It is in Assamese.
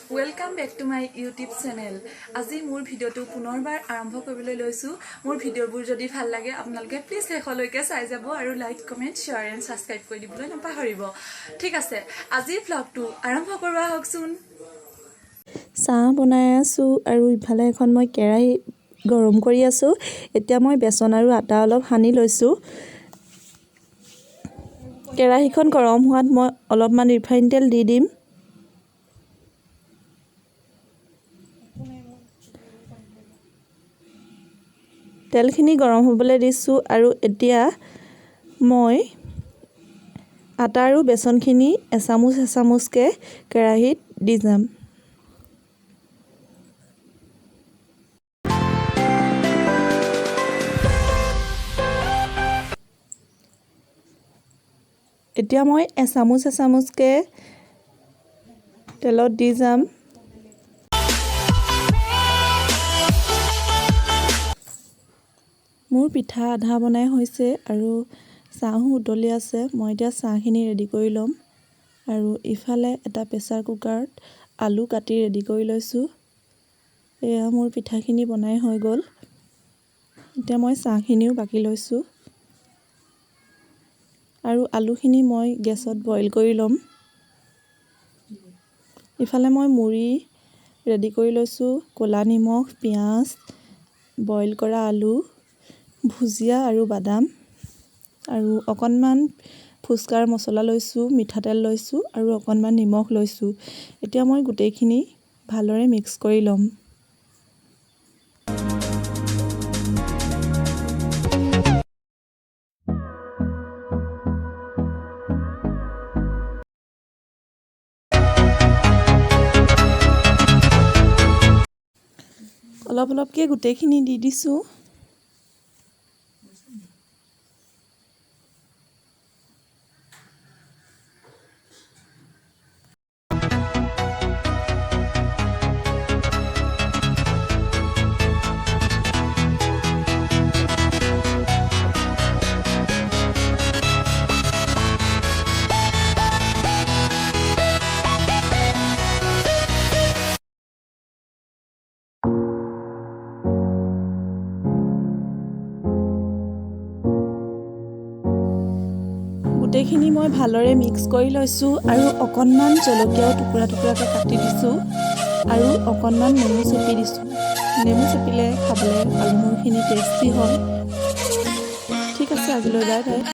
Welcome back to my YouTube channel. আজি মোৰ ভিডিওটো পুনৰবাৰ আৰম্ভ কৰিবলৈ লৈছো। মোৰ ভিডিওবোৰ যদি ভাল লাগে আপোনালোকে প্লিজ শেষলৈকে চাই যাব আৰু like, comment, share and subscribe কৰি দিবলৈ নাপাহৰিব। ঠিক আছে, আজি ভ্লগটো আৰম্ভ কৰা হওকচোন। চাহ বনাই আছো আৰু ইফালে এখন মই কেৰাহী গৰম কৰি আছো। এতিয়া মই বেচন আৰু আটা অলপ সানি লৈছো। কেৰাহীখন গৰম হোৱাত মই অলপমান ৰিফাইন তেল দি দিম। তেলখিনি গৰম হ'বলৈ দিছো আৰু এতিয়া মই আটা আৰু বেচনখিনি এচামুচকে কেৰাহীত দি যাম। এতিয়া মই এচামুচকে তেলত দি যাম। মোৰ পিঠা আধা বনাই হৈছে আৰু চাহো উতলি আছে। মই এতিয়া চাহখিনি ৰেডি কৰি ল'ম আৰু ইফালে এটা প্ৰেছাৰ কুকাৰত আলু কাটি ৰেডি কৰি লৈছোঁ। এয়া মোৰ পিঠাখিনি বনাই হৈ গ'ল। এতিয়া মই চাহখিনিও বাকি লৈছোঁ আৰু আলুখিনি মই গেছত বইল কৰি ল'ম। ইফালে মই মুড়ি ৰেডি কৰি লৈছোঁ, ক'লা নিমখ, পিঁয়াজ, বইল কৰা আলু, ভুজিয়া আৰু বাদাম আৰু অকণমান ফুচকাৰ মছলা লৈছোঁ, মিঠাতেল লৈছোঁ আৰু অকণমান নিমখ লৈছোঁ। এতিয়া মই গোটেইখিনি ভালদৰে মিক্স কৰি ল'ম। অলপকৈ গোটেইখিনি দি দিছোঁ। গোটেইখিনি মই ভালদৰে মিক্স কৰি লৈছোঁ আৰু অকণমান জলকীয়াও টুকুৰাকৈ কাটি দিছোঁ আৰু অকণমান নেমু চেপি দিছোঁ। নেমু চেপিলে খাবলৈ আলুমুড়িখিনি টেষ্টি হয়। ঠিক আছে, আজিলৈ বাই বাই।